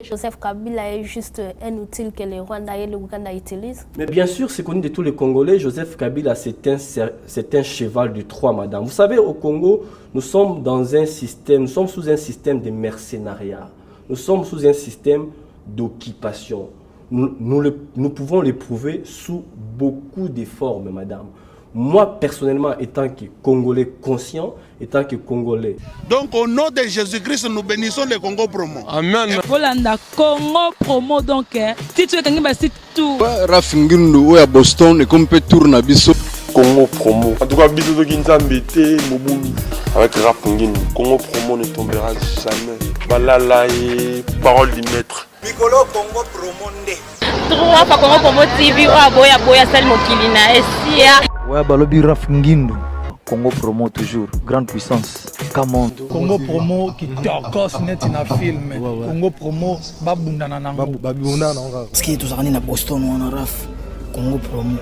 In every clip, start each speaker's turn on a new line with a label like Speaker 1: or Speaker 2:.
Speaker 1: Joseph Kabila est juste un outil que le Rwanda et le Ouganda utilisent?
Speaker 2: Mais bien sûr, c'est connu de tous les Congolais. Joseph Kabila, c'est un cheval de Troie, madame. Vous savez, au Congo, nous sommes sous un système de mercenariat. Nous sommes sous un système d'occupation. Nous pouvons l'éprouver sous beaucoup de formes, madame. Moi, personnellement, étant que Congolais conscient, étant que Congolais.
Speaker 3: Donc, au nom de Jésus-Christ, nous bénissons le Congo Promo.
Speaker 4: Amen. Volanda Congo Promo, donc, si tu es quelqu'un qui tout.
Speaker 5: Rafingindu, ou à Boston, et comme peut tourner à Bissau.
Speaker 6: Congo Promo. En tout cas, Bissau de Ginzambete, Moboulou. Avec Rafingindu, Congo Promo ne tombera jamais. Balala et parole du maître.
Speaker 7: Piccolo Congo Promo Ndé.
Speaker 8: Trois fois Congo Promo TV, ou à Boya Sal Mokilina, Essia.
Speaker 9: Ouais, Balobi Rafingindu. Congo Promo toujours, grande puissance. Camon.
Speaker 10: Congo Promo qui torcos net in a film. Congo Promo babundana nango.
Speaker 11: Babundana nango.
Speaker 12: Ce qui est toujours à Boston ou en Raf. Congo Promo.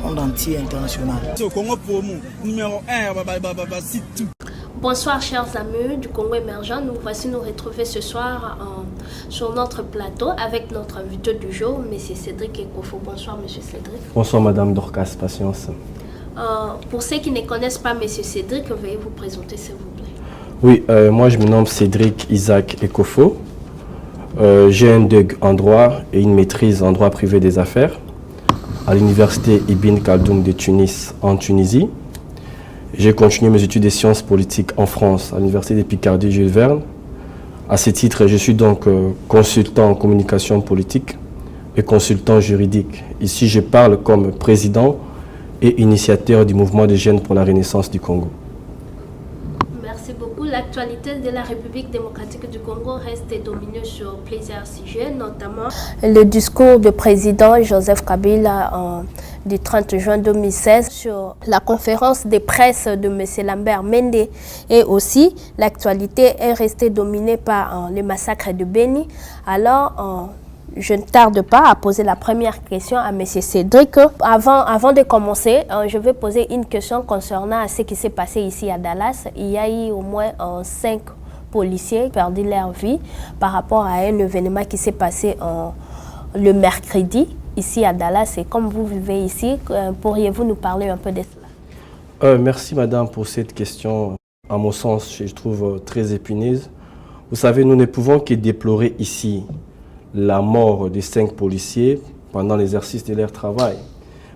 Speaker 12: Monde entier international.
Speaker 10: Congo Promo numéro 1 c'est tout.
Speaker 1: Bonsoir chers amis du Congo émergent, nous voici nous retrouver ce soir sur notre plateau avec notre invité du jour, M. Cédric Ekofo. Bonsoir M. Cédric.
Speaker 2: Bonsoir Madame Dorcas Patience.
Speaker 1: Pour ceux qui ne connaissent pas M. Cédric, veuillez vous présenter s'il vous plaît.
Speaker 2: Oui, moi je me nomme Cédric Isaac Ekofo. J'ai un DUG en droit et une maîtrise en droit privé des affaires à l'université Ibn Khaldoun de Tunis en Tunisie. J'ai continué mes études de sciences politiques en France, à l'université de Picardie Jules Verne. À ce titre, je suis donc consultant en communication politique et consultant juridique. Ici, je parle comme président et initiateur du mouvement des jeunes pour la renaissance du Congo.
Speaker 1: Merci beaucoup. L'actualité de la République démocratique du Congo reste dominée sur plusieurs sujets, notamment le discours du président Joseph Kabila du 30 juin 2016 sur la conférence de presse de M. Lambert Mende, et aussi l'actualité est restée dominée par le massacre de Beni. Alors, je ne tarde pas à poser la première question à M. Cédric. Avant de commencer, je vais poser une question concernant ce qui s'est passé ici à Dallas. Il y a eu au moins 5 policiers qui ont perdu leur vie par rapport à un événement qui s'est passé le mercredi ici à Dallas. Et comme vous vivez ici, pourriez-vous nous parler un peu de cela?
Speaker 2: Merci madame pour cette question, à mon sens, je trouve très épineuse. Vous savez, nous ne pouvons que déplorer ici la mort des 5 policiers pendant l'exercice de leur travail.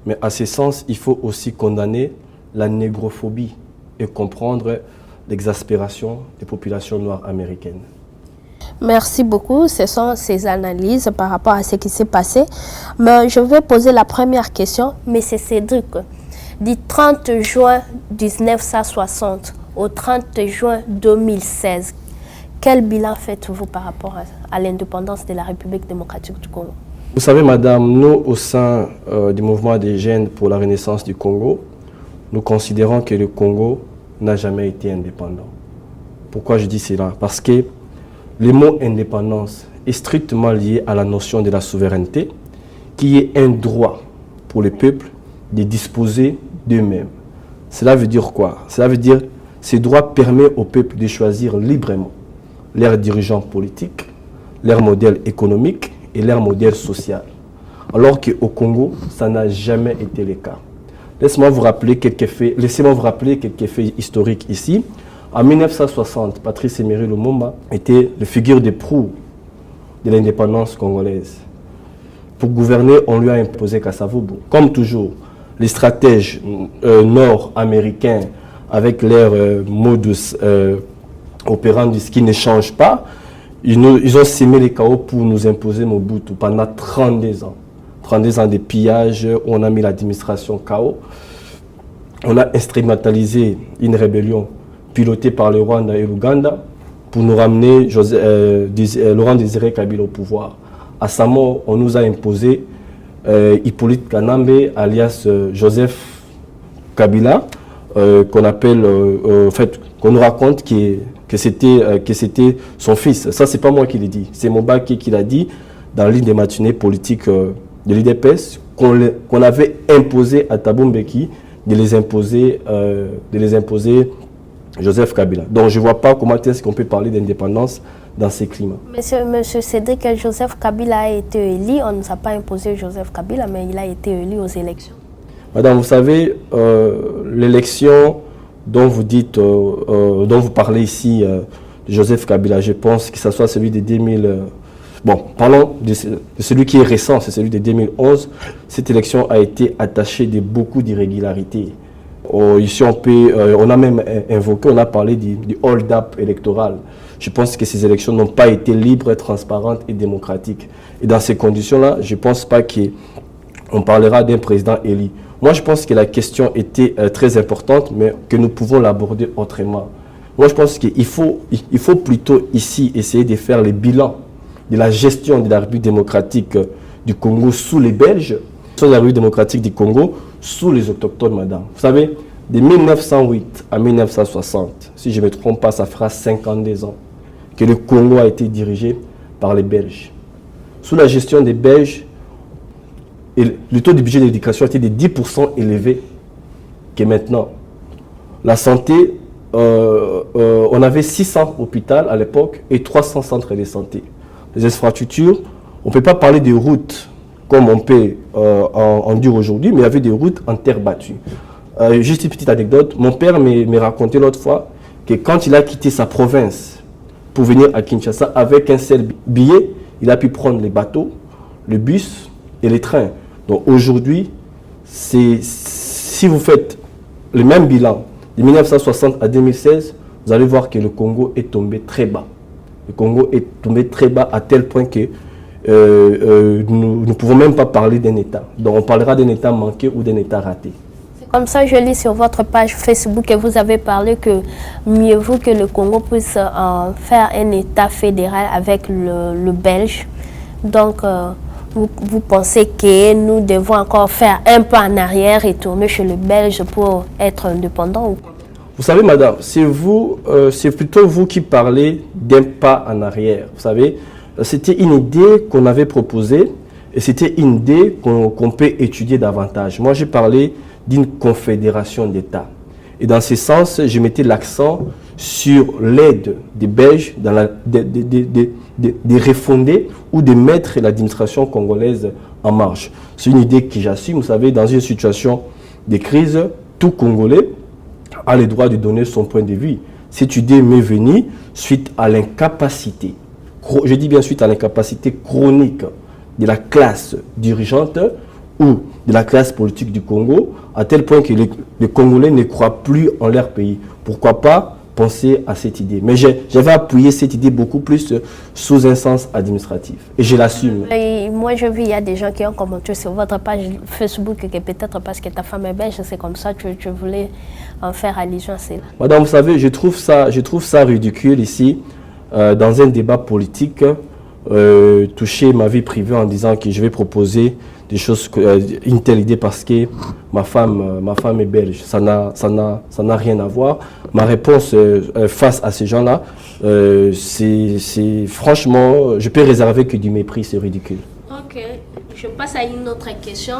Speaker 2: Mais à ce sens, il faut aussi condamner la négrophobie et comprendre l'exaspération des populations noires américaines.
Speaker 1: Merci beaucoup. Ce sont ces analyses par rapport à ce qui s'est passé. Mais je vais poser la première question. M. Cédric, du 30 juin 1960 au 30 juin 2016, quel bilan faites-vous par rapport à l'indépendance de la République démocratique du Congo?
Speaker 2: Vous savez, madame, nous, au sein du mouvement des jeunes pour la renaissance du Congo, nous considérons que le Congo n'a jamais été indépendant. Pourquoi je dis cela? Parce que le mot indépendance est strictement lié à la notion de la souveraineté, qui est un droit pour le peuple de disposer d'eux-mêmes. Cela veut dire quoi? Cela veut dire que ce droit permet au peuple de choisir librement leurs dirigeants politiques, leur modèle économique et leur modèle social. Alors qu'au Congo, ça n'a jamais été le cas. Laissez-moi vous rappeler quelques faits historiques ici. En 1960, Patrice Emery Lumumba était la figure de proue de l'indépendance congolaise. Pour gouverner, on lui a imposé Kasavubu. Comme toujours, les stratèges nord-américains, avec leur modus operandi qui ne change pas, ils ont sémé les chaos pour nous imposer Mobutu pendant 32 ans. 32 ans de pillage, où on a mis l'administration chaos. On a instrumentalisé une rébellion pilotée par le Rwanda et l'Ouganda pour nous ramener Laurent Désiré Kabila au pouvoir. À sa mort, on nous a imposé Hippolyte Kanambe, alias Joseph Kabila, qu'on appelle, qu'on nous raconte que c'était son fils. Ça, c'est pas moi qui l'ai dit. C'est Mobaki qui l'a dit dans l'une des matinées politiques de l'IDPS, qu'on avait imposé à Thabo Mbeki de les imposer Joseph Kabila. Donc je ne vois pas comment est-ce qu'on peut parler d'indépendance dans ces climats.
Speaker 1: Monsieur Cédric, Joseph Kabila a été élu, on ne s'est pas imposé Joseph Kabila, mais il a été élu aux élections.
Speaker 2: Madame, vous savez, l'élection dont vous dites, dont vous parlez ici, de Joseph Kabila, je pense que ce soit celui de 2000... bon, parlons de celui qui est récent, c'est celui de 2011. Cette élection a été attachée de beaucoup d'irrégularités. Ici, on a même invoqué, on a parlé du hold-up électoral. Je pense que ces élections n'ont pas été libres, transparentes et démocratiques. Et dans ces conditions-là, je ne pense pas qu'on parlera d'un président élu. Moi, je pense que la question était très importante, mais que nous pouvons l'aborder autrement. Moi, je pense qu'il faut plutôt ici essayer de faire les bilans de la gestion de la République démocratique du Congo sous les Belges, sur la République démocratique du Congo sous les autochtones, madame. Vous savez, de 1908 à 1960, si je ne me trompe pas, ça fera 52 ans que le Congo a été dirigé par les Belges. Sous la gestion des Belges, le taux du budget de l'éducation a été de 10% élevé que maintenant. La santé, on avait 600 hôpitaux à l'époque et 300 centres de santé. Les infrastructures, on ne peut pas parler de routes comme on peut en dire aujourd'hui, mais il y avait des routes en terre battue. Juste une petite anecdote, mon père me racontait l'autre fois que quand il a quitté sa province pour venir à Kinshasa, avec un seul billet, il a pu prendre les bateaux, le bus et les trains. Donc aujourd'hui, si vous faites le même bilan de 1960 à 2016, vous allez voir que le Congo est tombé très bas. Le Congo est tombé très bas à tel point que nous ne pouvons même pas parler d'un État. Donc on parlera d'un État manqué ou d'un État raté.
Speaker 1: C'est comme ça, je lis sur votre page Facebook que vous avez parlé que mieux vaut que le Congo puisse faire un État fédéral avec le Belge. Donc vous pensez que nous devons encore faire un pas en arrière et tourner chez le Belge pour être indépendants ou quoi?
Speaker 2: Vous savez, madame, c'est plutôt vous qui parlez d'un pas en arrière. Vous savez, c'était une idée qu'on avait proposée et c'était une idée qu'on peut étudier davantage. Moi, j'ai parlé d'une confédération d'États. Et dans ce sens, je mettais l'accent sur l'aide des Belges de refonder ou de mettre l'administration congolaise en marche. C'est une idée que j'assume. Vous savez, dans une situation de crise, tout Congolais a le droit de donner son point de vue. Cette idée m'est venue suite à l'incapacité, je dis bien suite à l'incapacité chronique de la classe dirigeante ou de la classe politique du Congo, à tel point que les Congolais ne croient plus en leur pays. Pourquoi pas penser à cette idée? Mais j'avais appuyé cette idée beaucoup plus sous un sens administratif. Et je l'assume.
Speaker 1: Moi, je vis, il y a des gens qui ont commenté sur votre page Facebook que peut-être parce que ta femme est belge, c'est comme ça que tu voulais en faire allusion à cela.
Speaker 2: Madame, vous savez, je trouve ça ridicule ici, dans un débat politique, toucher ma vie privée en disant que je vais proposer des choses, une telle idée parce que ma femme est belge. Ça n'a rien à voir. Ma réponse face à ces gens-là, c'est franchement, je peux réserver que du mépris, c'est ridicule.
Speaker 1: Ok, je passe à une autre question.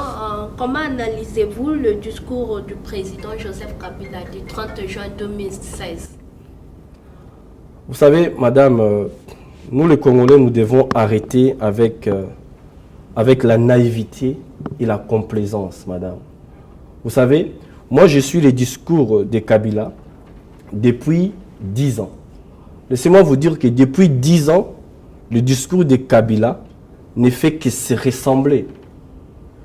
Speaker 1: Comment analysez-vous le discours du président Joseph Kabila du 30 juin 2016?
Speaker 2: Vous savez, madame, nous les Congolais, nous devons arrêter avec la naïveté et la complaisance, madame. Vous savez, moi je suis le discours de Kabila depuis 10 ans. Laissez-moi vous dire que depuis 10 ans, le discours de Kabila ne fait que se ressembler.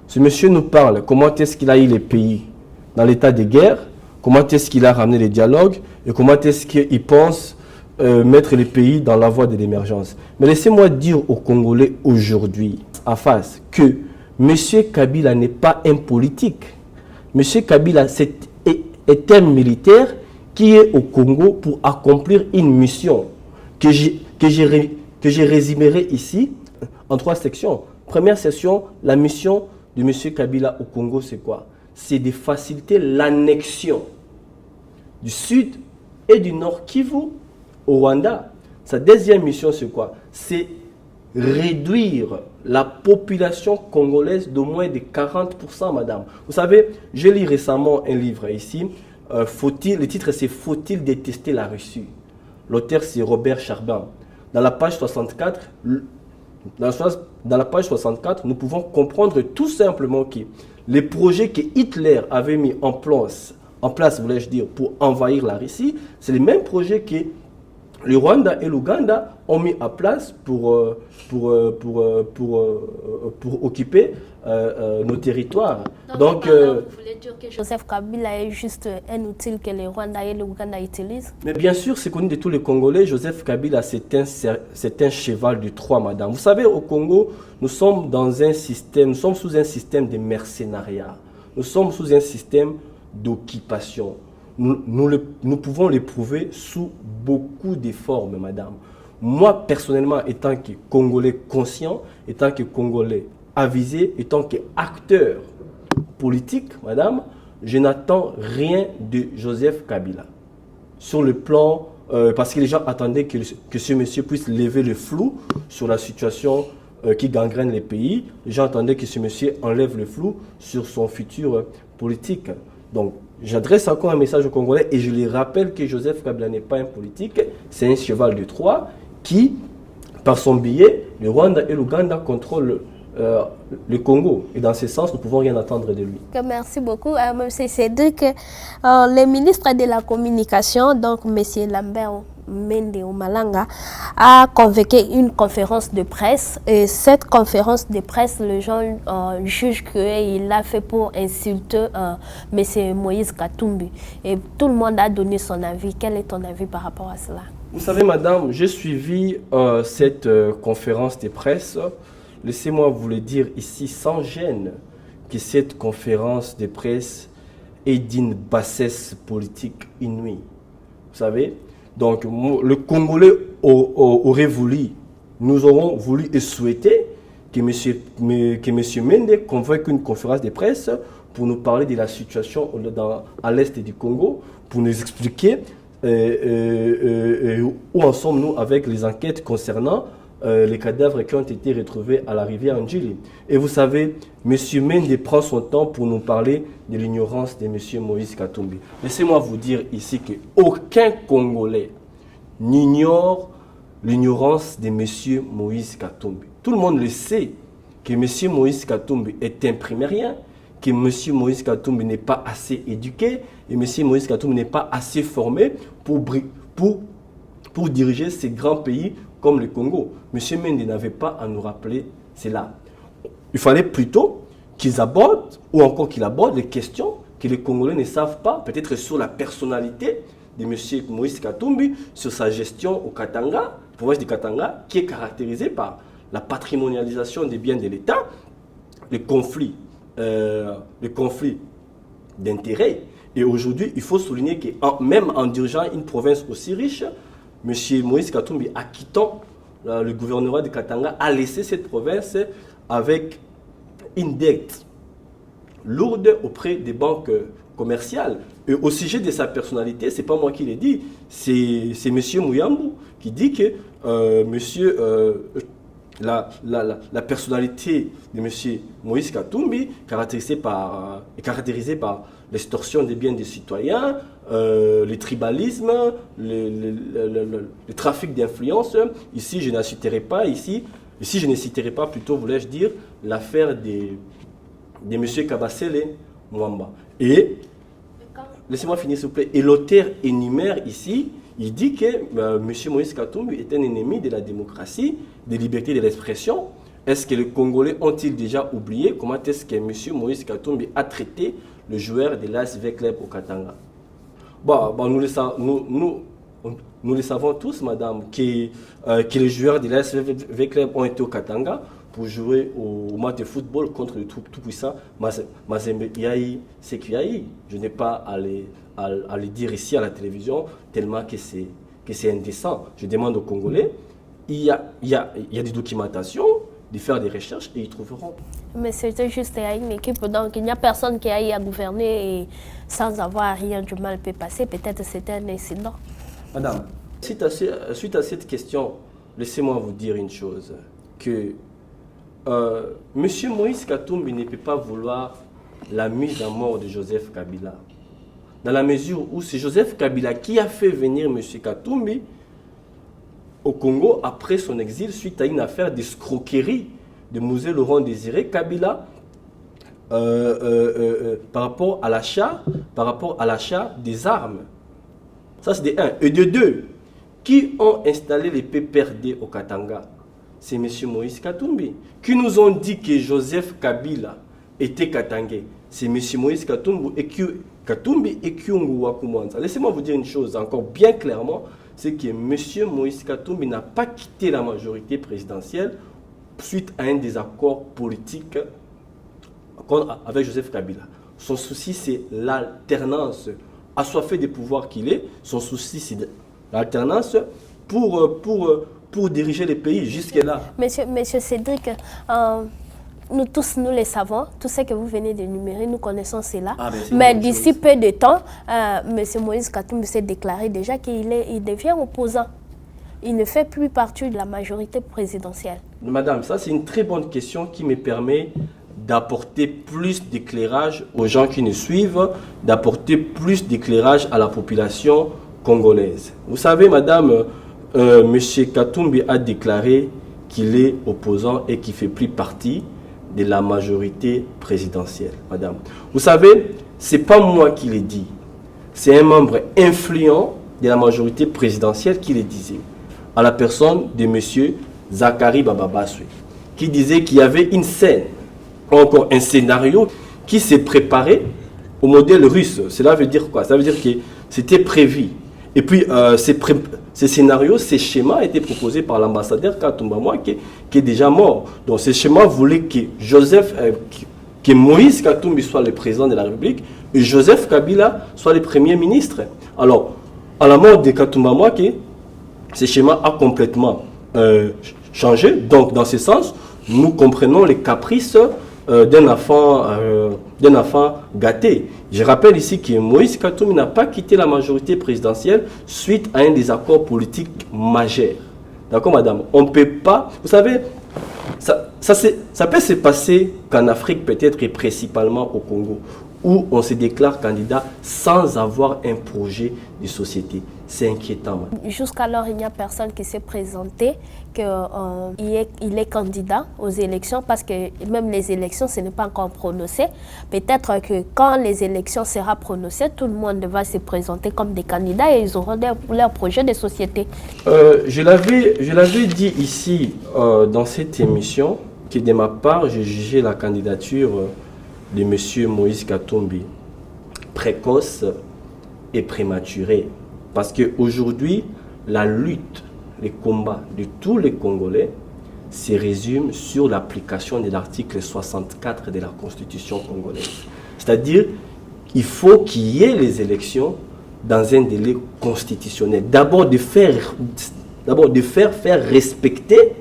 Speaker 2: Ce monsieur nous parle comment est-ce qu'il a eu les pays dans l'état de guerre, comment est-ce qu'il a ramené les dialogues et comment est-ce qu'il pense mettre les pays dans la voie de l'émergence. Mais laissez-moi dire aux Congolais aujourd'hui, à face, que M. Kabila n'est pas un politique. M. Kabila est un militaire qui est au Congo pour accomplir une mission que je résumerai ici en 3 sections. Première section, la mission de M. Kabila au Congo, c'est quoi? C'est de faciliter l'annexion du Sud et du Nord Kivu au Rwanda. Sa deuxième mission, c'est quoi? C'est réduire la population congolaise de moins de 40%, madame. Vous savez, j'ai lu récemment un livre ici. Le titre, c'est « Faut-il détester la Russie ?» L'auteur, c'est Robert Charbin. dans la page 64, dans la page 64, nous pouvons comprendre tout simplement que les projets que Hitler avait mis en place, voulais-je dire, pour envahir la Russie, c'est les mêmes projets que le Rwanda et l'Ouganda ont mis en place pour occuper nos territoires.
Speaker 1: Donc vous voulez dire que Joseph Kabila est juste un outil que le Rwanda et l'Ouganda utilisent?
Speaker 2: Mais bien sûr, c'est connu de tous les Congolais. Joseph Kabila, c'est un cheval de Troie, madame. Vous savez, au Congo, nous sommes sous un système de mercenariat. Nous sommes sous un système d'occupation. Nous pouvons l'éprouver sous beaucoup de formes, madame. Moi, personnellement, étant que Congolais conscient, étant que Congolais avisé, étant qu'acteur politique, madame, je n'attends rien de Joseph Kabila. Sur le plan, parce que les gens attendaient que ce monsieur puisse lever le flou sur la situation qui gangrène les pays. Les gens attendaient que ce monsieur enlève le flou sur son futur politique. Donc, j'adresse encore un message aux Congolais et je les rappelle que Joseph Kabila n'est pas un politique, c'est un cheval de Troie qui, par son billet, le Rwanda et l'Ouganda contrôlent le Congo. Et dans ce sens, nous ne pouvons rien attendre de lui.
Speaker 1: Merci beaucoup. M. Cédric, le ministre de la Communication, donc M. Lambert Mende Omalanga, a convoqué une conférence de presse. Et cette conférence de presse, les gens jugent qu'il l'a fait pour insulter M. Moïse Katumbi. Et tout le monde a donné son avis. Quel est ton avis par rapport à cela?
Speaker 2: Vous savez, madame, j'ai suivi cette conférence de presse. Laissez-moi vous le dire ici sans gêne que cette conférence de presse est d'une bassesse politique inouïe. Vous savez, donc le Congolais aurait voulu, nous aurons voulu et souhaité que M. Mende convoque une conférence de presse pour nous parler de la situation à l'est du Congo, pour nous expliquer où en sommes-nous avec les enquêtes concernant les cadavres qui ont été retrouvés à la rivière Njili. Et vous savez, M. Mende prend son temps pour nous parler de l'ignorance de M. Moïse Katumbi. Laissez-moi vous dire ici qu'aucun Congolais n'ignore l'ignorance de M. Moïse Katumbi. Tout le monde le sait que M. Moïse Katumbi est imprimérien, que M. Moïse Katumbi n'est pas assez éduqué et M. Moïse Katumbi n'est pas assez formé pour diriger ces grands pays comme le Congo. M. Mende n'avait pas à nous rappeler cela. Il fallait plutôt qu'ils abordent, ou encore qu'il aborde les questions que les Congolais ne savent pas, peut-être sur la personnalité de M. Moïse Katumbi, sur sa gestion au Katanga, province du Katanga, qui est caractérisée par la patrimonialisation des biens de l'État, les conflits d'intérêts. Et aujourd'hui, il faut souligner que même en dirigeant une province aussi riche, M. Moïse Katumbi, acquittant le gouvernement de Katanga, a laissé cette province avec une dette lourde auprès des banques commerciales. Et au sujet de sa personnalité, ce n'est pas moi qui l'ai dit, c'est M. Mouyambou qui dit que la personnalité de M. Moïse Katumbi, caractérisée par l'extorsion des biens des citoyens, le tribalisme, le trafic d'influence. Ici, je ne citerai pas, plutôt, voulais-je dire, l'affaire de M. Kabasele Mwamba. Et, laissez-moi finir s'il vous plaît, et l'auteur énumère ici, il dit que M. Moïse Katumbi est un ennemi de la démocratie, des libertés de l'expression. Est-ce que les Congolais ont-ils déjà oublié comment est-ce que M. Moïse Katumbi a traité le joueur de l'ASV Club au Katanga? Nous le savons tous, madame, que les joueurs de l'ASV Club ont été au Katanga pour jouer au match de football contre le tout-puissant Mazembe Yahi Sekiahi. Je n'ai pas à le dire ici à la télévision, tellement que c'est indécent. Je demande aux Congolais, il y a des documentations, de faire des recherches et ils trouveront.
Speaker 1: Mais c'était juste une équipe, donc il n'y a personne qui aille à gouverner et sans avoir rien du mal peut passer. Peut-être c'était un incident.
Speaker 2: Madame, suite à cette question, laissez-moi vous dire une chose, que M. Moïse Katumbi ne peut pas vouloir la mise à mort de Joseph Kabila. Dans la mesure où c'est Joseph Kabila qui a fait venir M. Katumbi au Congo après son exil suite à une affaire d'escroquerie de Mosée Laurent Désiré Kabila par rapport à l'achat des armes. Ça, c'est de 1. Et de 2, qui ont installé les PPRD au Katanga? C'est M. Moïse Katumbi. Qui nous ont dit que Joseph Kabila était Katangais? C'est M. Moïse Katumbi et Kyungu Wakumanza. Laissez-moi vous dire une chose encore bien clairement, c'est que M. Moïse Katumbi n'a pas quitté la majorité présidentielle suite à un désaccord politique avec Joseph Kabila. Son souci, c'est l'alternance. Assoiffé des pouvoirs qu'il est, son souci, c'est l'alternance pour diriger les pays jusque-là.
Speaker 1: Monsieur Cédric, nous tous, nous le savons, tout ce que vous venez d'énumérer, nous connaissons cela. Mais d'ici peu de temps, M. Moïse Katumbi s'est déclaré déjà qu'il devient opposant. Il ne fait plus partie de la majorité présidentielle.
Speaker 2: Madame, ça c'est une très bonne question qui me permet d'apporter plus d'éclairage aux gens qui nous suivent, d'apporter plus d'éclairage à la population congolaise. Vous savez, madame, M. Katumbi a déclaré qu'il est opposant et qu'il ne fait plus partie de la majorité présidentielle, madame. Vous savez, ce n'est pas moi qui l'ai dit. C'est un membre influent de la majorité présidentielle qui le disait, à la personne de M. Zakari Bababaswe, qui disait qu'il y avait une scène, encore un scénario qui s'est préparé au modèle russe. Cela veut dire quoi? Ça veut dire que c'était prévu. Et puis, ces scénarios, ces schémas étaient proposés par l'ambassadeur Katumba Moi, qui est déjà mort. Donc, ces schémas voulaient que Moïse Katumbi soit le président de la République et Joseph Kabila soit le premier ministre. Alors, à la mort de Katumba Moi, ce schéma a complètement changé. Donc, dans ce sens, nous comprenons les caprices d'un enfant gâté. Je rappelle ici que Moïse Katumbi n'a pas quitté la majorité présidentielle suite à un désaccord politique majeur. D'accord, madame? On ne peut pas... Vous savez, ça peut se passer qu'en Afrique, peut-être, et principalement au Congo, où on se déclare candidat sans avoir un projet de société. C'est inquiétant.
Speaker 1: Jusqu'alors, il n'y a personne qui s'est présenté qu'il est candidat aux élections, parce que même les élections, ce n'est pas encore prononcé. Peut-être que quand les élections seront prononcées, tout le monde va se présenter comme des candidats et ils auront leur projet de société.
Speaker 2: Je l'avais dit ici dans cette émission que de ma part, j'ai jugé la candidature de M. Moïse Katumbi précoce et prématurée. Parce qu'aujourd'hui, la lutte, les combats de tous les Congolais se résument sur l'application de l'article 64 de la Constitution congolaise. C'est-à-dire qu'il faut qu'il y ait les élections dans un délai constitutionnel. D'abord de faire respecter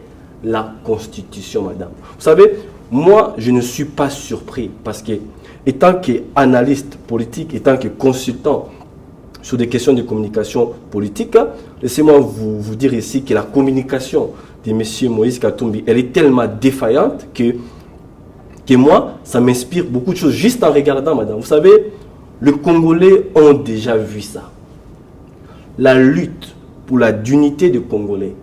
Speaker 2: la Constitution, madame. Vous savez, moi, je ne suis pas surpris parce que, étant qu'analyste politique, étant que consultant sur des questions de communication politique, laissez-moi vous dire ici que la communication de M. Moïse Katumbi, elle est tellement défaillante que moi, ça m'inspire beaucoup de choses juste en regardant, madame. Vous savez, les Congolais ont déjà vu ça. La lutte pour la dignité des Congolais,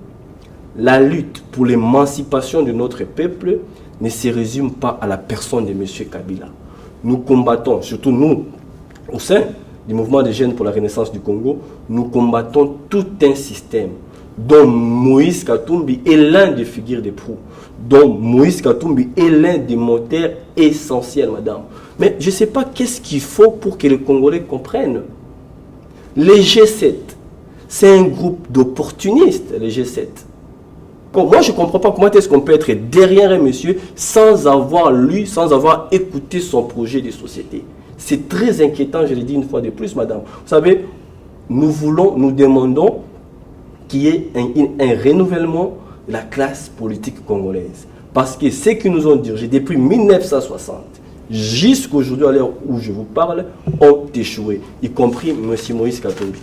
Speaker 2: la lutte pour l'émancipation de notre peuple ne se résume pas à la personne de M. Kabila. Nous combattons, surtout nous, au sein du mouvement des jeunes pour la renaissance du Congo, nous combattons tout un système dont Moïse Katumbi est l'un des figures de proue, dont Moïse Katumbi est l'un des moteurs essentiels, madame. Mais je ne sais pas qu'est-ce qu'il faut pour que les Congolais comprennent. Les G7, c'est un groupe d'opportunistes, les G7. Moi, je ne comprends pas comment est-ce qu'on peut être derrière un monsieur sans avoir lu, sans avoir écouté son projet de société. C'est très inquiétant, je l'ai dit une fois de plus, madame. Vous savez, nous demandons qu'il y ait un renouvellement de la classe politique congolaise. Parce que ce qu'ils nous ont dirigé depuis 1960 jusqu'à aujourd'hui, à l'heure où je vous parle, ont échoué, y compris M. Moïse Katumbi.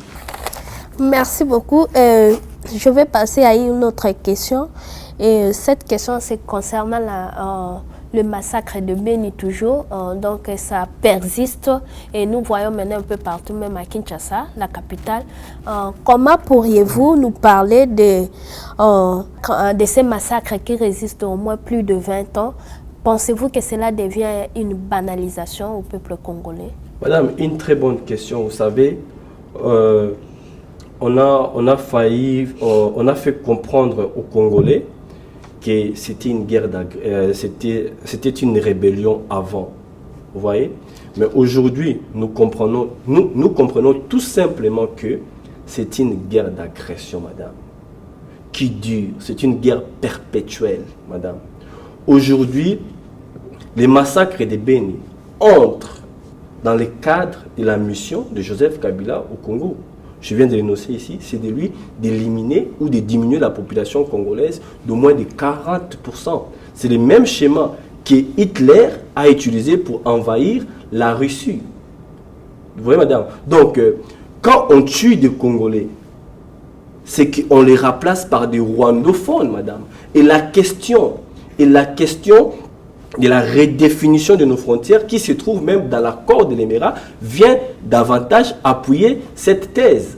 Speaker 1: Merci beaucoup. Je vais passer à une autre question. Et cette question, c'est concernant le massacre de Beni toujours, donc ça persiste et nous voyons maintenant un peu partout, même à Kinshasa, la capitale. Comment pourriez-vous nous parler de ces massacres qui résistent au moins plus de 20 ans? Pensez-vous que cela devient une banalisation au peuple congolais?
Speaker 2: Madame, une très bonne question. Vous savez, on a fait comprendre aux Congolais que c'était une guerre, c'était une rébellion avant. Vous voyez? Mais aujourd'hui, nous comprenons tout simplement que c'est une guerre d'agression, madame, qui dure. C'est une guerre perpétuelle, madame. Aujourd'hui, les massacres de Beni entrent dans le cadre de la mission de Joseph Kabila au Congo. Je viens de l'énoncer ici, c'est de lui d'éliminer ou de diminuer la population congolaise de moins de 40%. C'est le même schéma que Hitler a utilisé pour envahir la Russie. Vous voyez, madame? Donc, quand on tue des Congolais, c'est qu'on les remplace par des rwandophones, madame. Et la question de la redéfinition de nos frontières, qui se trouve même dans l'accord de l'Émirat, vient davantage appuyer cette thèse.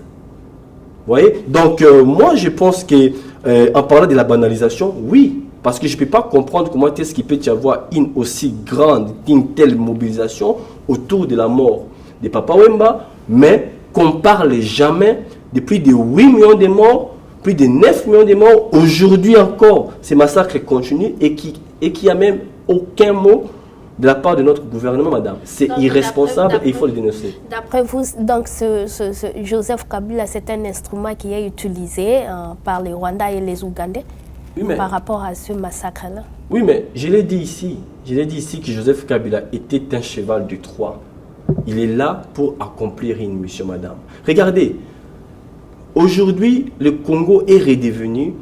Speaker 2: Vous voyez? Donc, moi, je pense qu'en parlant de la banalisation, oui, parce que je ne peux pas comprendre comment est-ce qu'il peut y avoir une aussi grande, une telle mobilisation autour de la mort de Papa Wemba, mais qu'on ne parle jamais de plus de 8 millions de morts, plus de 9 millions de morts. Aujourd'hui encore, ces massacres continuent et qu'il n'y a même aucun mot de la part de notre gouvernement, madame. C'est irresponsable et il faut le dénoncer.
Speaker 1: D'après vous, donc, ce Joseph Kabila, c'est un instrument qui est utilisé par les Rwandais et les Ougandais, oui, par rapport à ce massacre-là?
Speaker 2: Oui, mais je l'ai dit ici que Joseph Kabila était un cheval de Troie. Il est là pour accomplir une mission, madame. Regardez, aujourd'hui, le Congo est redevenu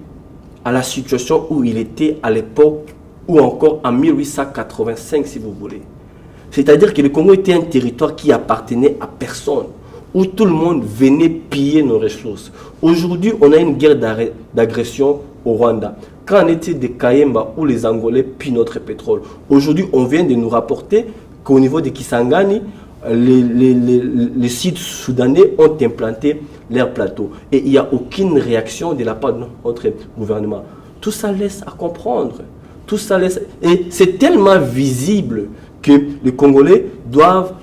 Speaker 2: à la situation où il était à l'époque, ou encore en 1885, si vous voulez. C'est-à-dire que le Congo était un territoire qui appartenait à personne, où tout le monde venait piller nos ressources. Aujourd'hui, on a une guerre d'agression au Rwanda. Qu'en est-il de Kayemba, où les Angolais pillent notre pétrole? Aujourd'hui, on vient de nous rapporter qu'au niveau de Kisangani, les sites soudanais ont implanté leur plateau. Et il n'y a aucune réaction de la part de notre gouvernement. Tout ça laisse à comprendre. Tout ça laisse... Et c'est tellement visible que les Congolais doivent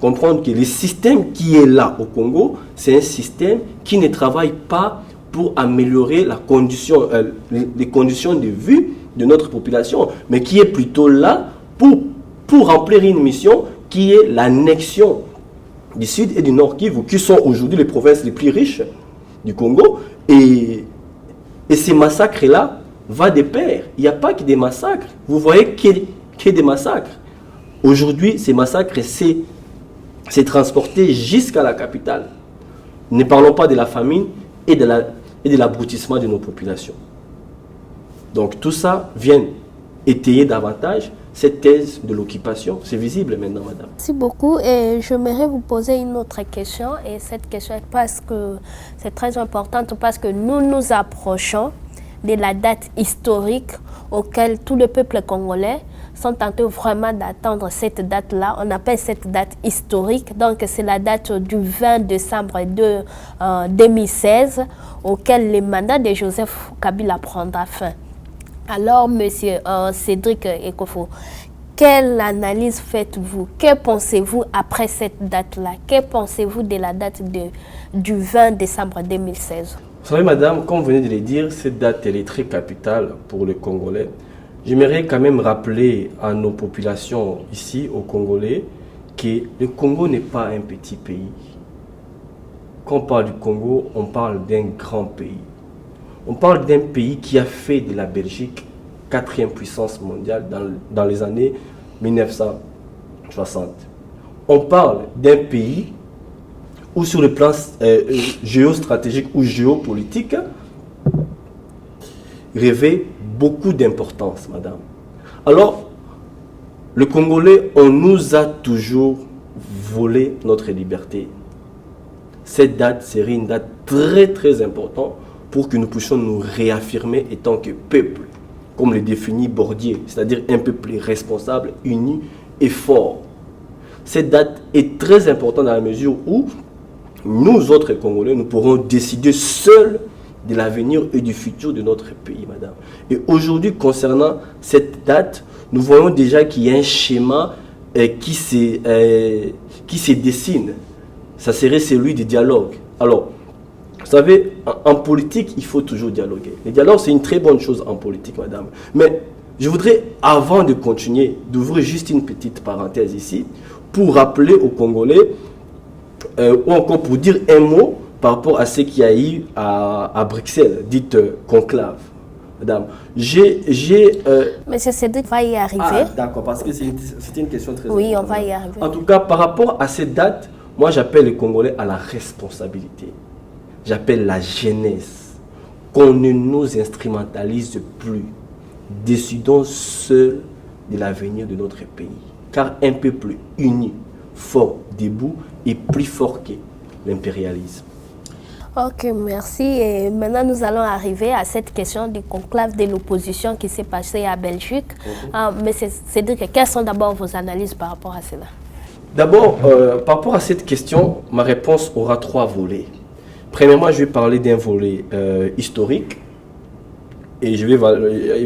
Speaker 2: comprendre que le système qui est là au Congo, c'est un système qui ne travaille pas pour améliorer les conditions de vie de notre population, mais qui est plutôt là pour remplir une mission qui est l'annexion du Sud et du Nord Kivu, qui sont aujourd'hui les provinces les plus riches du Congo. Et ces massacres-là vont de pair. Il n'y a pas que des massacres. Vous voyez qu'il y a des massacres. Aujourd'hui, ces massacres, c'est transporté jusqu'à la capitale. Ne parlons pas de la famine et de l'abrutissement de nos populations. Donc tout ça vient étayer davantage cette thèse de l'occupation. C'est visible maintenant, madame.
Speaker 1: Merci beaucoup. Et j'aimerais vous poser une autre question. Et cette question, parce que c'est très importante, parce que nous nous approchons de la date historique auquel tout le peuple congolais sont tentés vraiment d'attendre cette date-là. On appelle cette date historique. Donc, c'est la date du 20 décembre 2016 auquel le mandat de Joseph Kabila prendra fin. Alors, monsieur Cédric Ekofo, quelle analyse faites-vous? Que pensez-vous après cette date-là? Que pensez-vous de la date du 20 décembre 2016?
Speaker 2: Vous savez, madame, comme vous venez de le dire, cette date elle est très capitale pour les Congolais. J'aimerais quand même rappeler à nos populations ici, aux Congolais, que le Congo n'est pas un petit pays. Quand on parle du Congo, on parle d'un grand pays. On parle d'un pays qui a fait de la Belgique 4e puissance mondiale dans les années 1960. On parle d'un pays où sur le plan géostratégique ou géopolitique, revêt beaucoup d'importance, madame. Alors, le Congolais, on nous a toujours volé notre liberté. Cette date serait une date très très importante pour que nous puissions nous réaffirmer en tant que peuple comme le définit Bordier, c'est-à-dire un peuple responsable, uni et fort. Cette date est très importante dans la mesure où nous autres Congolais, nous pourrons décider seuls de l'avenir et du futur de notre pays, madame. Et aujourd'hui, concernant cette date, nous voyons déjà qu'il y a un schéma qui se dessine. Ça serait celui du dialogue. Alors, vous savez, en politique, il faut toujours dialoguer. Le dialogue, c'est une très bonne chose en politique, madame. Mais je voudrais, avant de continuer, d'ouvrir juste une petite parenthèse ici, pour rappeler aux Congolais, ou encore pour dire un mot par rapport à ce qu'il y a eu à Bruxelles, dite conclave. Madame,
Speaker 1: Monsieur Cédric va y arriver.
Speaker 2: Ah, d'accord, parce que c'était une question très importante.
Speaker 1: Oui, on va y arriver.
Speaker 2: En tout cas, par rapport à cette date, moi j'appelle les Congolais à la responsabilité. J'appelle la jeunesse. Qu'on ne nous instrumentalise plus. Décidons seuls de l'avenir de notre pays. Car un peuple uni, fort, debout, est plus fort que l'impérialisme.
Speaker 1: Ok, merci. Et maintenant, nous allons arriver à cette question du conclave de l'opposition qui s'est passé à Belgique. Mais Cédric, quelles sont d'abord vos analyses par rapport à cela?
Speaker 2: D'abord, par rapport à cette question, ma réponse aura 3 volets. Premièrement, je vais parler d'un volet historique. Et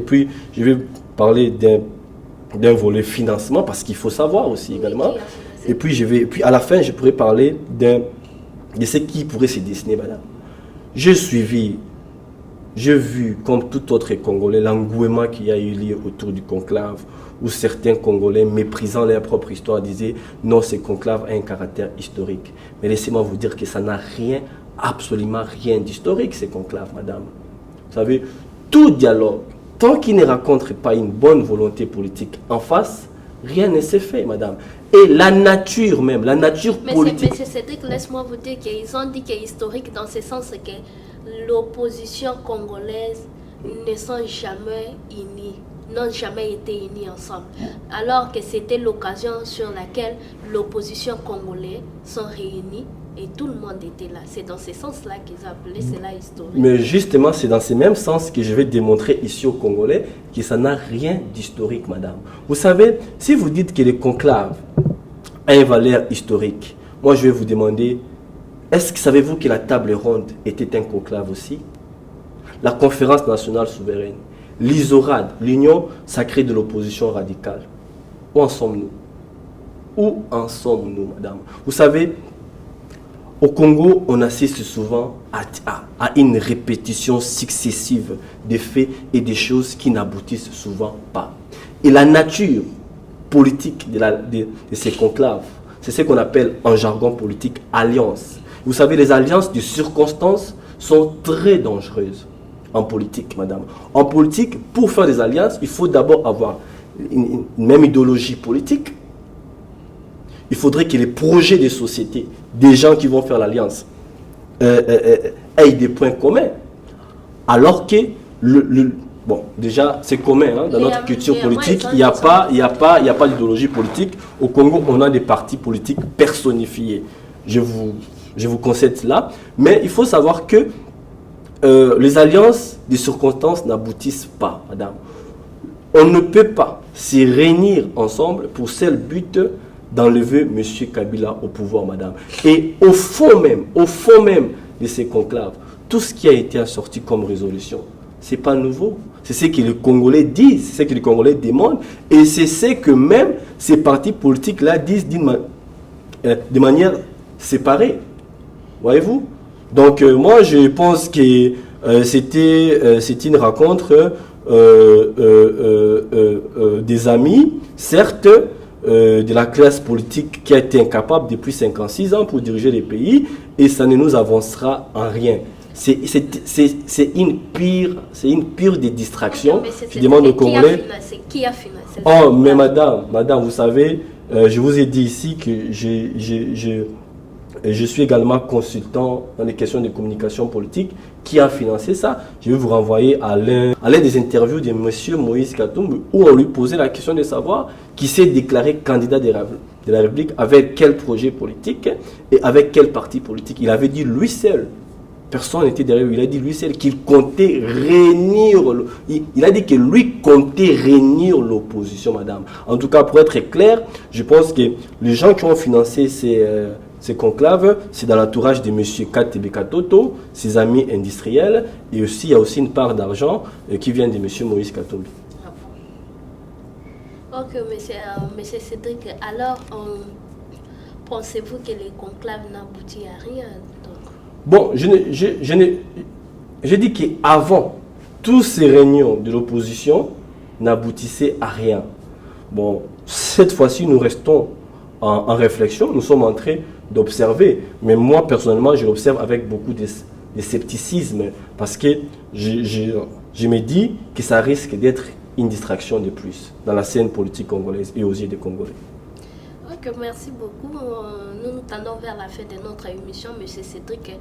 Speaker 2: puis, je vais parler d'un volet financement, parce qu'il faut savoir aussi également. Et puis, à la fin, je pourrais parler de ce qui pourrait se dessiner, madame. J'ai vu, comme tout autre Congolais, l'engouement qu'il y a eu lieu autour du conclave, où certains Congolais, méprisant leur propre histoire, disaient « Non, ce conclave a un caractère historique ». Mais laissez-moi vous dire que ça n'a rien, absolument rien d'historique, ce conclave, madame. Vous savez, tout dialogue, tant qu'il ne rencontre pas une bonne volonté politique en face, rien ne s'est fait, madame. Et la nature même, la nature politique...
Speaker 1: Monsieur Cédric, laisse-moi vous dire qu'ils ont dit qu'il est historique dans ce sens que l'opposition congolaise ne sont jamais unis, n'ont jamais été unis ensemble. Alors que c'était l'occasion sur laquelle l'opposition congolaise sont réunis et tout le monde était là. C'est dans ce sens-là qu'ils appelaient cela historique.
Speaker 2: Mais justement, c'est dans ce même sens que je vais démontrer ici aux Congolais que ça n'a rien d'historique, madame. Vous savez, si vous dites que le conclave a une valeur historique, moi je vais vous demander, est-ce que savez-vous que la table ronde était un conclave aussi? La conférence nationale souveraine, l'ISORAD, l'Union sacrée de l'opposition radicale. Où en sommes-nous? Où en sommes-nous, madame? Vous savez, au Congo, on assiste souvent à une répétition successive des faits et des choses qui n'aboutissent souvent pas. Et la nature politique de ces conclaves, c'est ce qu'on appelle en jargon politique alliance. Vous savez, les alliances de circonstances sont très dangereuses en politique, madame. En politique, pour faire des alliances, il faut d'abord avoir une même idéologie politique. Il faudrait que les projets de société, des gens qui vont faire l'alliance, aient des points communs. Alors que, bon, déjà, c'est commun hein, dans notre culture politique. Il n'y a pas d'idéologie politique. Au Congo, on a des partis politiques personnifiés. Je vous concède cela. Mais il faut savoir que les alliances de circonstances n'aboutissent pas, madame. On ne peut pas se réunir ensemble pour seul but d'enlever M. Kabila au pouvoir, madame. Et au fond même de ces conclaves, tout ce qui a été sorti comme résolution, ce n'est pas nouveau. C'est ce que les Congolais disent, c'est ce que les Congolais demandent, et c'est ce que même ces partis politiques-là disent de manière séparée. Voyez-vous? Donc, moi, je pense que c'était une rencontre des amis, certes, de la classe politique qui a été incapable depuis 56 ans pour diriger les pays, et ça ne nous avancera en rien. C'est une pire des distractions. Je demande aux Congolais.
Speaker 1: Qui a financé?
Speaker 2: Oh, mais madame, vous savez, je vous ai dit ici que je suis également consultant dans les questions de communication politique. Qui a financé ça? Je vais vous renvoyer à l'un des interviews de M. Moïse Katumbi, où on lui posait la question de savoir qui s'est déclaré candidat de la République, avec quel projet politique et avec quel parti politique. Il avait dit lui seul Personne n'était derrière lui. Il a dit lui seul qu'il comptait réunir. Il a dit que lui comptait réunir l'opposition, madame. En tout cas, pour être clair, je pense que les gens qui ont financé ces conclaves, c'est dans l'entourage de M. Katebe Katoto, ses amis industriels, et aussi il y a aussi une part d'argent qui vient de M. Moïse Katumbi.
Speaker 1: Ok, monsieur Cédric, alors pensez-vous que les conclaves n'aboutit à rien donc?
Speaker 2: Bon, je dis qu'avant, tous ces réunions de l'opposition n'aboutissaient à rien. Bon, cette fois-ci, nous restons en réflexion, nous sommes en train d'observer. Mais moi, personnellement, je l'observe avec beaucoup de scepticisme parce que je me dis que ça risque d'être une distraction de plus dans la scène politique congolaise et aux yeux des Congolais.
Speaker 1: Ok, merci beaucoup. Nous nous tendons vers la fin de notre émission. Monsieur Cédric,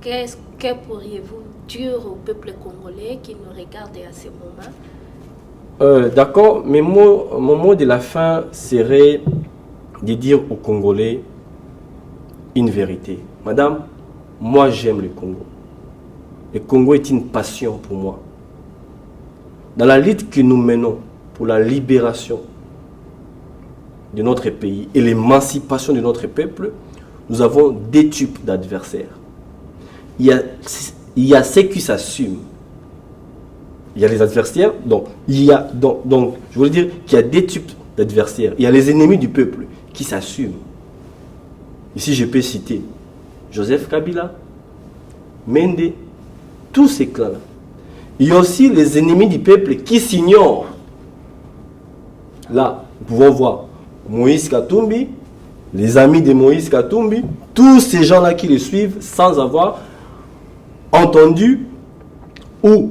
Speaker 1: que pourriez-vous dire au peuple congolais qui nous regarde à ce moment?
Speaker 2: D'accord, mais mon mot de la fin serait de dire aux Congolais une vérité. Madame, moi j'aime le Congo. Le Congo est une passion pour moi. Dans la lutte que nous menons pour la libération de notre pays et l'émancipation de notre peuple, nous avons deux types d'adversaires. Il y a ceux qui s'assument. Il y a les adversaires, donc je veux dire qu'il y a deux types d'adversaires. Il y a les ennemis du peuple qui s'assument. Ici, je peux citer Joseph Kabila, Mende, tous ces clans-là. Il y a aussi les ennemis du peuple qui s'ignorent. Là, nous pouvons voir Moïse Katumbi, les amis de Moïse Katumbi, tous ces gens-là qui le suivent sans avoir entendu ou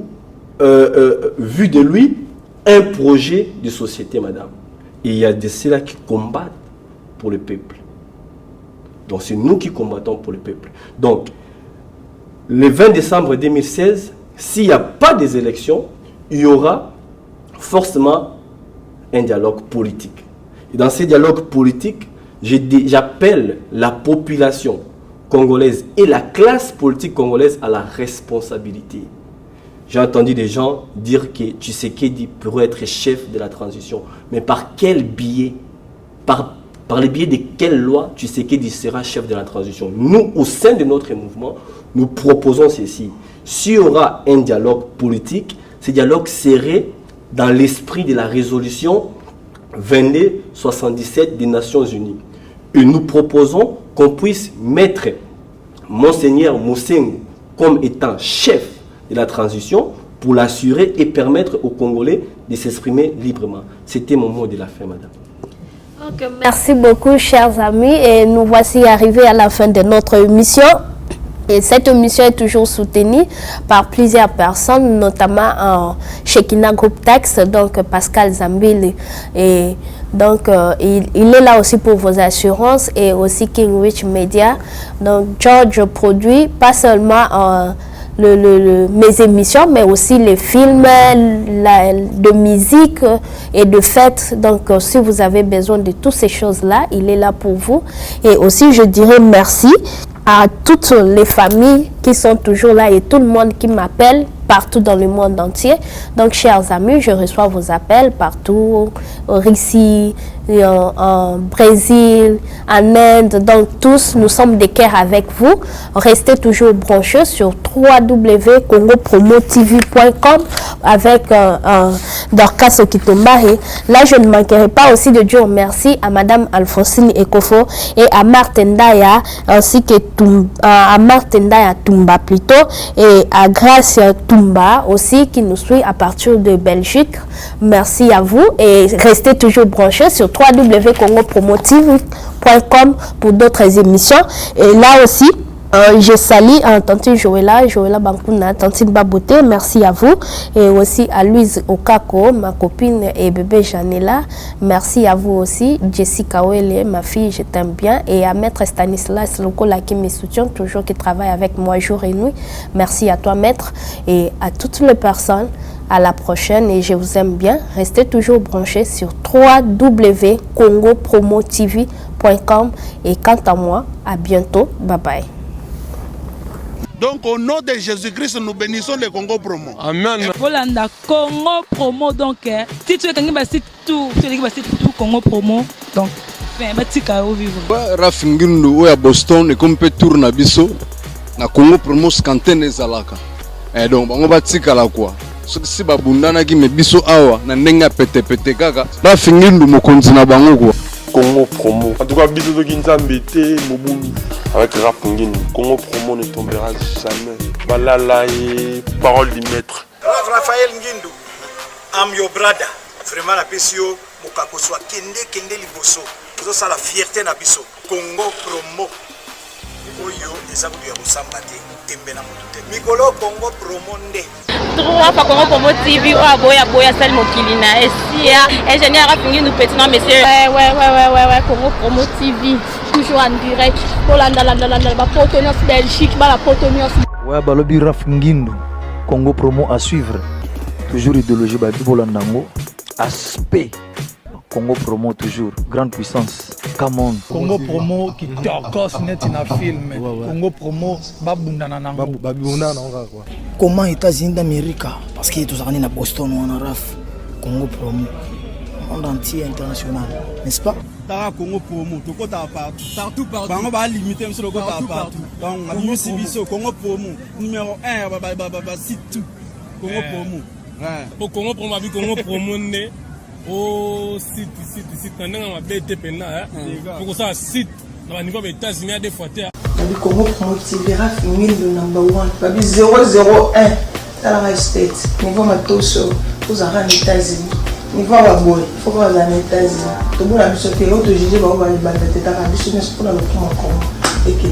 Speaker 2: vu de lui un projet de société, madame. Et il y a de ceux-là qui combattent pour le peuple. Donc c'est nous qui combattons pour le peuple. Donc, le 20 décembre 2016, s'il n'y a pas des élections, il y aura forcément un dialogue politique. Et dans ces dialogues politiques, j'appelle la population congolaise et la classe politique congolaise à la responsabilité. J'ai entendu des gens dire que Tshisekedi pourrait être chef de la transition. Mais par quel biais? Par le biais de quelle loi Tshisekedi sera chef de la transition? Nous, au sein de notre mouvement, nous proposons ceci. S'il y aura un dialogue politique, ce dialogue serait dans l'esprit de la résolution 2277 des Nations Unies. Et nous proposons qu'on puisse mettre Monseigneur Moussengo comme étant chef de la transition pour l'assurer et permettre aux Congolais de s'exprimer librement. C'était mon mot de la fin, madame.
Speaker 1: Okay, merci beaucoup, chers amis. Et nous voici arrivés à la fin de notre émission. Et cette émission est toujours soutenue par plusieurs personnes, notamment Shekina Group Tax, donc Pascal Zambili. Et donc, il est là aussi pour vos assurances et aussi King Rich Media. Donc, George produit pas seulement mes émissions, mais aussi les films de musique et de fêtes. Donc, si vous avez besoin de toutes ces choses-là, il est là pour vous. Et aussi, je dirais merci à toutes les familles qui sont toujours là et tout le monde qui m'appelle partout dans le monde entier. Donc, chers amis, je reçois vos appels partout, au Russie, en Brésil, en Inde. Donc, tous, nous sommes de cœur avec vous. Restez toujours branchés sur www.congopromotv.com avec Dorcas Okitombari. Là, je ne manquerai pas aussi de dire merci à Madame Alphonsine Ekofo et à Martendaya, ainsi que à Martendaya Tumba plutôt, et à Grace Tumba aussi qui nous suit à partir de Belgique. Merci à vous et restez toujours branchés sur www.congopromotv.com pour d'autres émissions. Et là aussi, je salue Tante Joëlla Bankuna, Tante Baboté, merci à vous. Et aussi à Louise Okako, ma copine et bébé Janela. Merci à vous aussi. Jessica Ouele, ma fille, je t'aime bien. Et à Maître Stanislas Lokola qui me soutient toujours, qui travaille avec moi jour et nuit. Merci à toi, Maître. Et à toutes les personnes. À la prochaine et je vous aime bien. Restez toujours branchés sur www.congopromotv.com et quant à moi, à bientôt. Bye bye.
Speaker 3: Donc au nom de Jésus-Christ, nous bénissons le Congo Promo.
Speaker 6: Amen.
Speaker 4: Volanda Congo Promo donc si tu es quelqu'un qui tout Congo Promo donc fin batika au vivre.
Speaker 5: Rafingindo oya Boston et comme peut tourner biso na Congo Promo scanten ezalaka. Et donc bango batika la quoi. Si babundana ki me biso awa na ndenga pete kaka Rafingindo mokonzi na bango quoi.
Speaker 6: Congo Promo. En tout cas, bisous de Ginzambete, Moboulou. Avec Rap Ngin. Congo Promo ne tombera jamais. Balala et parole du maître.
Speaker 7: Raphaël Ngindu, I'm your brother. Vraiment la PCO, Mokako soit kende liboso. Nous avons la fierté na biso. Congo Promo. Oyo, eza kudu ya musambate. Tembe na mutute. Mikolo Congo Promo nde.
Speaker 8: Trois fois Congo Promo TV, boya sel mokilina. Esia, ingénieur Rafingi nous petit non monsieur. Ouais, Congo Promo TV. Toujours en direct. Holanda, ba Potonios Belgique, ba la Potonios.
Speaker 9: Ouais, balobi Rafingindo. Congo Promo à suivre. Toujours idéologie, ba Bibolandango. Aspect. Congo Promo toujours. Grande puissance. Come on.
Speaker 10: Congo Promo qui torcos net in a film. Congo Promo babundana nango.
Speaker 12: Babundana nango quoi. Comment États-Unis d'Amérique parce que tous années na Boston ou en Raf. Congo Promo. Monde entier international, n'est-ce pas?
Speaker 11: Tara Congo Promo, tout côté partout. Bango ba limiter monsieur le côté partout. Donc on a mis Sibiso Congo Promo numéro 1 ba site tout. Congo Promo. Ouais.
Speaker 13: Pour Congo Promo abi Congo Promo né. Oh site pendant ma BTP na pour ça site dans niveau des États-Unis à des fois terre.
Speaker 12: Le Congo Promo TV Rafingindo number 1 babi 001 dans la state niveau matoso aux États-Unis. Niveau à boy faut pas aller aux États-Unis tout le monde a mis sur que autre juger ba ba ba teta ka biso ne pour le Congo et que